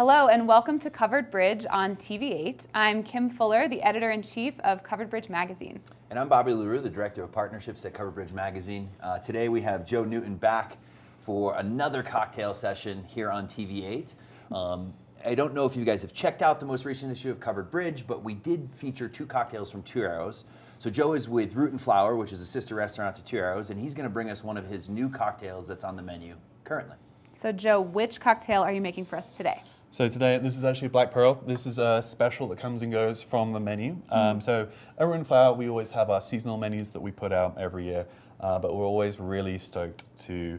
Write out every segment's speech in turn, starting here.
Hello and welcome to Covered Bridge on TV8. I'm Kim Fuller, the editor-in-chief of Covered Bridge Magazine. And I'm Bobby LaRue, the director of partnerships at Covered Bridge Magazine. Today we have Joe Newton back for another cocktail session here on TV8. I don't know if you guys have checked out the most recent issue of Covered Bridge, but we did feature two cocktails from Two Arrows. So Joe is with Root and Flower, which is a sister restaurant to Two Arrows, and he's going to bring us one of his new cocktails that's on the menu currently. So Joe, which cocktail are you making for us today? So today, this is actually Black Pearl. This is a special that comes and goes from the menu. So at Root and Flower, we always have our seasonal menus that we put out every year, but we're always really stoked to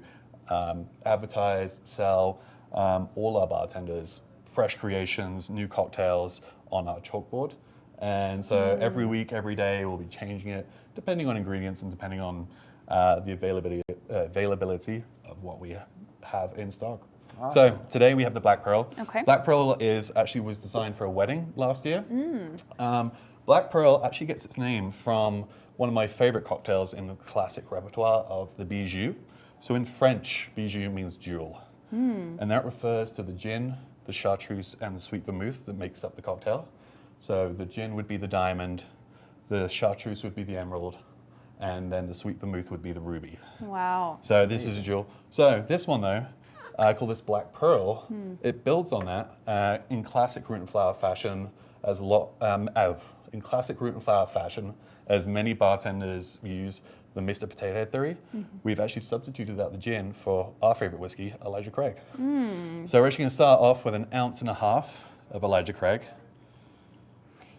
advertise, sell all our bartenders fresh creations, new cocktails on our chalkboard. And so every week, every day, we'll be changing it depending on ingredients and depending on the availability of what we have in stock. Awesome. So today we have the Black Pearl. Okay. Black Pearl was designed for a wedding last year. Black Pearl actually gets its name from one of my favorite cocktails in the classic repertoire of the bijou. So in French, bijou means jewel. And that refers to the gin, the chartreuse, and the sweet vermouth that makes up the cocktail. So the gin would be the diamond, the chartreuse would be the emerald, and then the sweet vermouth would be the ruby. Wow. So this is a jewel. So this one though, I call this Black Pearl. It builds on that in classic Root and Flower fashion, as many bartenders use the Mr. Potato Head theory. We've actually substituted out the gin for our favorite whiskey, Elijah Craig. So we're actually going to start off with 1.5 ounces of Elijah Craig.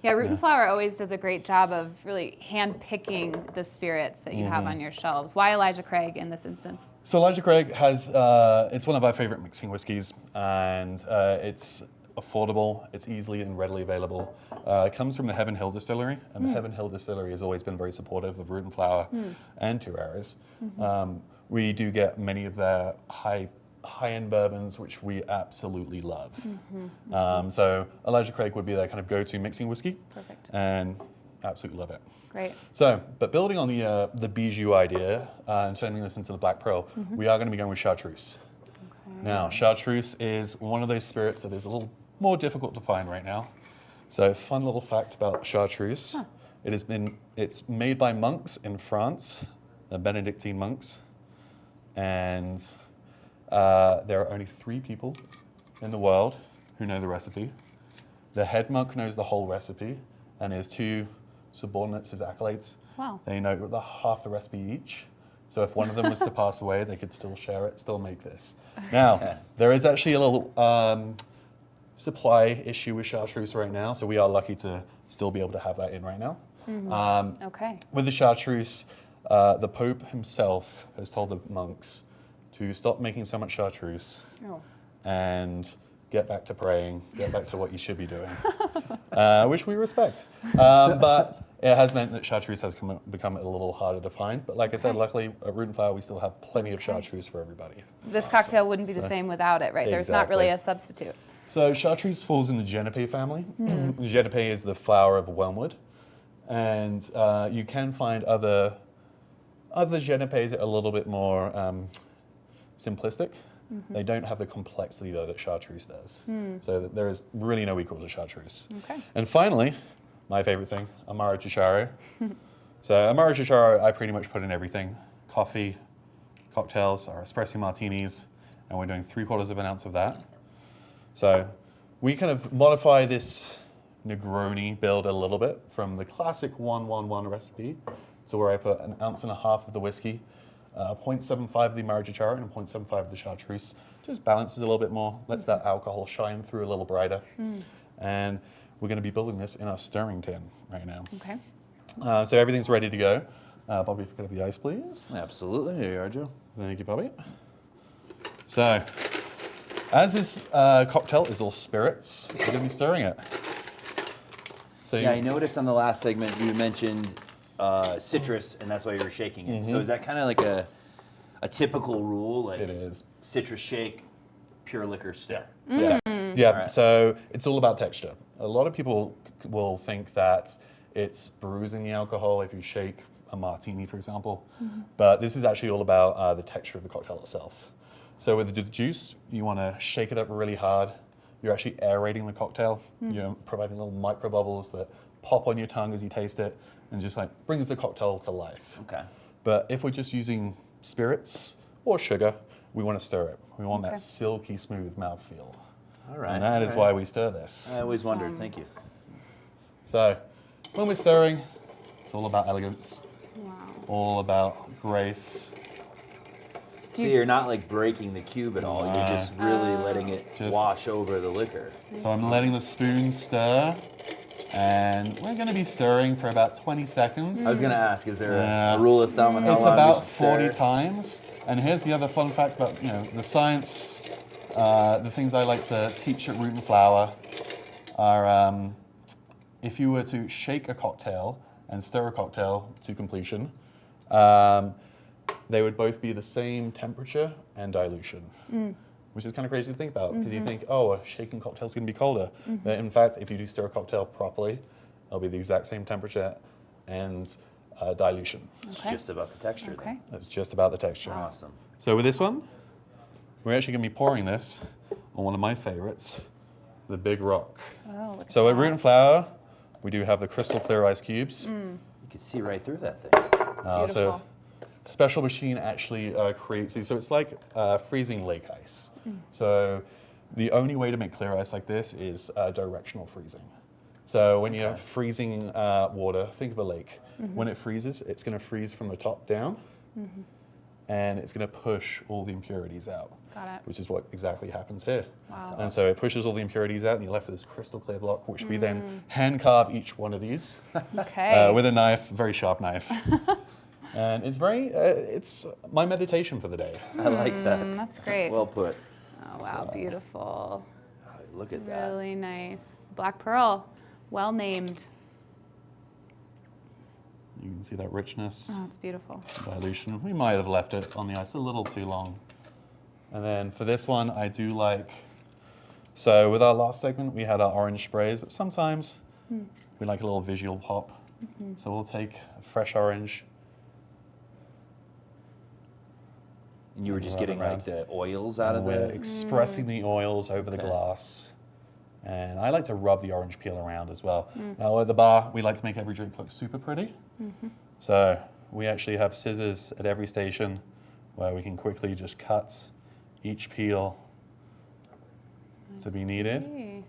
Yeah, Root and Flower always does a great job of really hand-picking the spirits that you have on your shelves. Why Elijah Craig in this instance? So Elijah Craig has, it's one of our favorite mixing whiskeys, and it's affordable, it's easily and readily available. It comes from the Heaven Hill Distillery, and the Heaven Hill Distillery has always been very supportive of Root and Flower and Two Arrows. We do get many of their high-end bourbons, which we absolutely love. So Elijah Craig would be their kind of go-to mixing whiskey. Perfect. And absolutely love it. Great. So, but building on the bijou idea and turning this into the Black Pearl, we are going to be going with chartreuse. Okay. Now, chartreuse is one of those spirits that is a little more difficult to find right now. So, fun little fact about chartreuse: it's made by monks in France, Benedictine monks, and there are only 3 people in the world who know the recipe. The head monk knows the whole recipe, and his 2 subordinates, his acolytes, they know half the recipe each. So if one of them was to pass away, they could still share it, still make this. Now, there is actually a little supply issue with chartreuse right now, so we are lucky to still be able to have that in right now. Okay. With the chartreuse, the Pope himself has told the monks to stop making so much chartreuse and get back to praying, get back to what you should be doing, which we respect. But it has meant that chartreuse has become a little harder to find. But like I said, luckily at Root and Flower, we still have plenty of chartreuse for everybody. This cocktail wouldn't be the same without it, right? There's not really a substitute. So chartreuse falls in the Genepae family. Genepae is the flower of wormwood. And you can find other Genepaes that are a little bit more simplistic. They don't have the complexity though that chartreuse does. So there is really no equal to chartreuse. Okay. And finally, my favorite thing, Amaro Chicharo. So Amaro Chicharo, I pretty much put in everything: coffee, cocktails, our espresso martinis, and we're doing 3/4 ounce of that. So we kind of modify this Negroni build a little bit from the classic 1-1-1 recipe, so where I put 1.5 ounces of the whiskey, 0.75 of the Amaro Chicharo and 0.75 of the chartreuse. Just balances a little bit more, lets that alcohol shine through a little brighter. And we're going to be building this in our stirring tin right now. Okay. So everything's ready to go. Bobby, if you could have the ice, please. Absolutely. Here you are, Joe. Thank you, Bobby. So, as this cocktail is all spirits, we're going to be stirring it. So I noticed on the last segment you mentioned citrus, and that's why you were shaking it. So is that kind of like a typical rule? Like it is. Citrus shake, pure liquor stir. Yeah. Right. So it's all about texture. A lot of people will think that it's bruising the alcohol if you shake a martini, for example. But this is actually all about the texture of the cocktail itself. So with the juice, you want to shake it up really hard, you're actually aerating the cocktail. You're providing little micro bubbles that pop on your tongue as you taste it and just like brings the cocktail to life. Okay. But if we're just using spirits or sugar, we want to stir it. We want Okay. that silky smooth mouthfeel. All right. And that is why we stir this. I always wondered. Thank you. So when we're stirring, it's all about elegance, Wow. all about grace. So you're not like breaking the cube at all. You're just really letting it Just- wash over the liquor. So I'm letting the spoon stir, and we're going to be stirring for about 20 seconds. I was gonna ask, is there Yeah. a rule of thumb on how It's long about we should 40 stir? times. And here's the other fun fact about the science. The things I like to teach at Root and Flower are if you were to shake a cocktail and stir a cocktail to completion, they would both be the same temperature and dilution, which is kind of crazy to think about because you think, oh, a shaken cocktail is going to be colder. But in fact, if you do stir a cocktail properly, it'll be the exact same temperature and dilution. It's Okay. just about the texture. Okay. Then. It's just about the texture. Awesome. So with this one, we're actually going to be pouring this on one of my favorites, the Big Rock. Oh, look So at at Root that. and Flower, we do have the crystal clear ice cubes. You can see right through that thing. So Beautiful. special machine actually creates these. So it's like freezing lake ice. So the only way to make clear ice like this is directional freezing. So when you're freezing water, think of a lake. When it freezes, it's going to freeze from the top down, and it's going to push all the impurities out. Got it. Which is what exactly happens here. Wow. And so it pushes all the impurities out, and you're left with this crystal clear block, which we then hand carve each one of these Okay. with a knife, very sharp knife. And it's it's my meditation for the day. I like that. That's great. Well put. Oh, wow, beautiful. Oh, look at that. Really nice. Black Pearl, well named. You can see that richness, Oh, it's beautiful. dilution. We might have left it on the ice a little too long. And then for this one, I do like, so with our last segment, we had our orange sprays, but sometimes we like a little visual pop. So we'll take a fresh orange. And you were just Rub getting around. like the oils out of And we're the. expressing the oils over the Okay. glass. And I like to rub the orange peel around as well. Now at the bar, we like to make every drink look super pretty. So we actually have scissors at every station where we can quickly just cut each peel to be needed. Hey.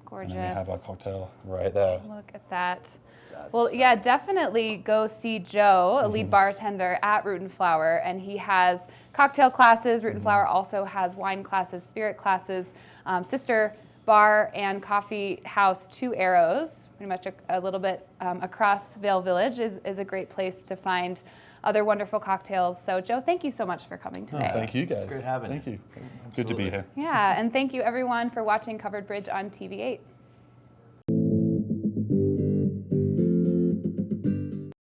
Gorgeous. And then we have our cocktail right there. Look at that. That's- Well, yeah, definitely go see Joe, a lead bartender at Root and Flower, and he has cocktail classes. Root and Flower also has wine classes, spirit classes, sister bar and coffee house, Two Arrows, pretty much a little bit across Vail Village is a great place to find other wonderful cocktails. So, Joe, thank you so much for coming Oh, today. thank you guys. great having Thank you. you. Good to be Absolutely. here. Yeah, and thank you everyone for watching Covered Bridge on TV8.